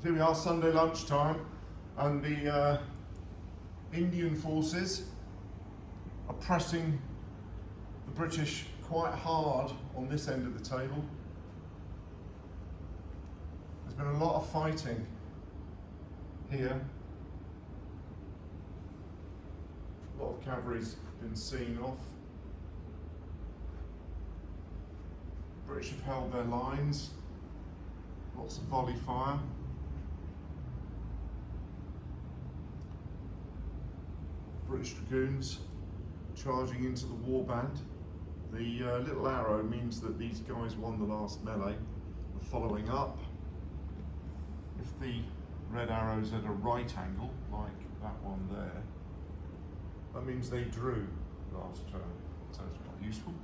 Here we are, Sunday lunchtime, and the Indian forces are pressing the British quite hard on this end of the table. There's been a lot of fighting here. A lot of cavalry's been seen off. British have held their lines. Lots of volley fire. British dragoons charging into the warband. The little arrow means that these guys won the last melee. We're following up. If the red arrow's at a right angle, like that one there, that means they drew last turn, so it's quite useful.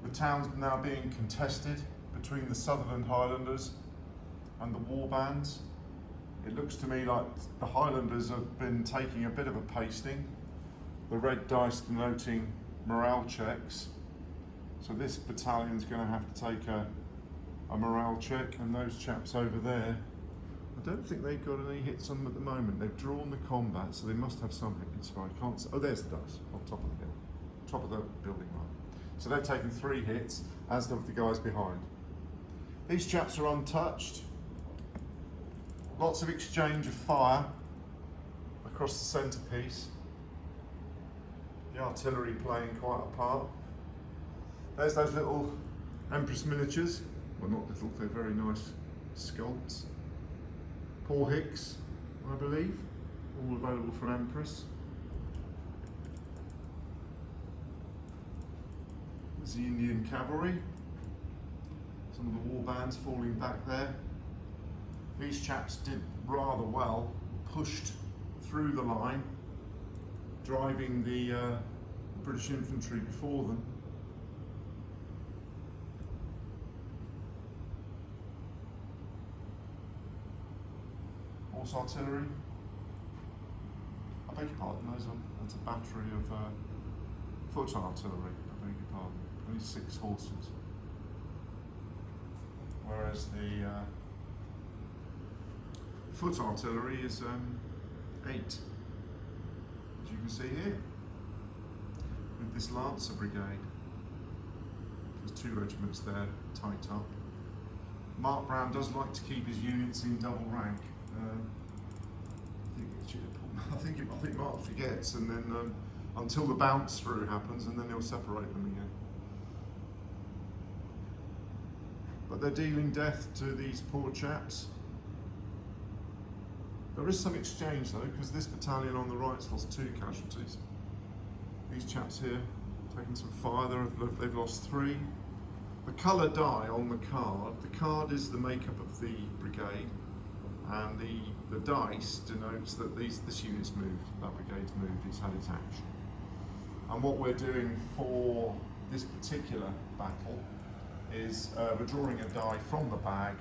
The town's now being contested between the Sutherland Highlanders and the warbands. It looks to me like the Highlanders have been taking a bit of a pasting. The red dice denoting morale checks. So this battalion's going to have to take a morale check, and those chaps over there, I don't think they've got any hits on them at the moment. They've drawn the combat, so they must have some hits. I can't see. Oh, there's the dice on top of the hill, top of the building line. So they've taken 3 hits, as have the guys behind. These chaps are untouched. Lots of exchange of fire across the centrepiece. The artillery playing quite a part. There's those little Empress miniatures. Well, not little, they're very nice sculpts. Paul Hicks, I believe, all available from Empress. There's the Indian cavalry. Some of the war bands falling back there. These chaps did rather well, pushed through the line, driving the British infantry before them. Horse artillery. I beg your pardon, that's a battery of foot artillery, I beg your pardon. Only 6 horses. Whereas the foot artillery is 8, as you can see here, with this Lancer brigade. There's 2 regiments there, tight up. Mark Brown does like to keep his units in double rank. I think Mark forgets, and then until the bounce through happens, and then he'll separate them again. But they're dealing death to these poor chaps. There is some exchange though, because this battalion on the right's lost 2 casualties. These chaps here taking some fire, they've lost 3. The colour die on the card is the makeup of the brigade, and the dice denotes that this unit's moved, that brigade's moved, it's had its action. And what we're doing for this particular battle is we're drawing a die from the bag,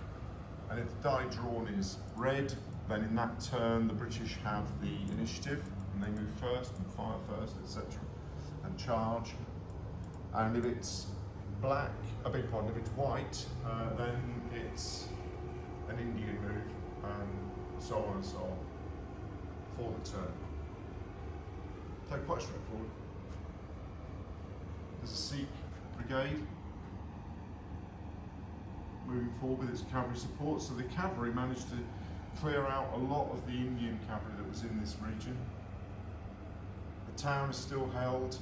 and if the die drawn is red, then in that turn the British have the initiative, and they move first and fire first, etc., and charge. And if it's black, if it's white, then it's an Indian move, and so on and so on for the turn. So quite straightforward. There's a Sikh brigade moving forward with its cavalry support. So the cavalry managed to clear out a lot of the Indian cavalry that was in this region. The town is still held,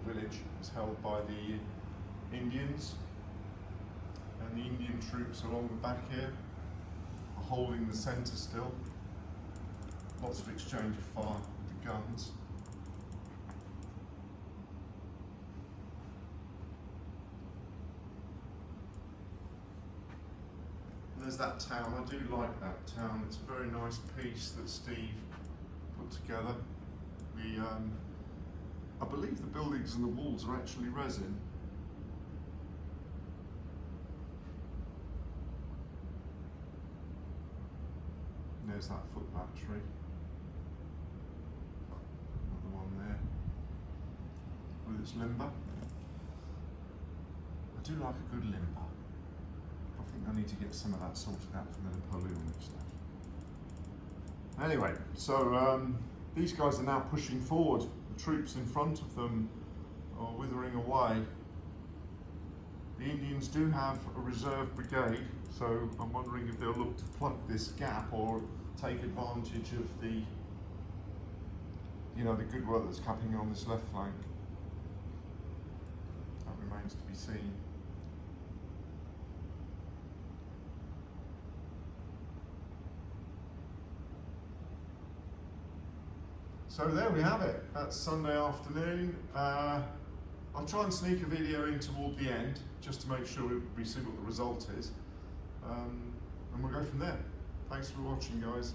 the village is held by the Indians, and the Indian troops along the back here are holding the centre still. Lots of exchange of fire with the guns. There's that town. I do like that town. It's a very nice piece that Steve put together. I believe the buildings and the walls are actually resin. There's that foot battery. Another one there with its limber. I do like a good limber. think I need to get some of that sorted out from the Napoleonic stuff. Anyway, so these guys are now pushing forward. The troops in front of them are withering away. The Indians do have a reserve brigade, so I'm wondering if they'll look to plug this gap or take advantage of the, you know, the good work that's happening on this left flank. That remains to be seen. So there we have it. That's Sunday afternoon. I'll try and sneak a video in toward the end, just to make sure we see what the result is. And we'll go from there. Thanks for watching, guys.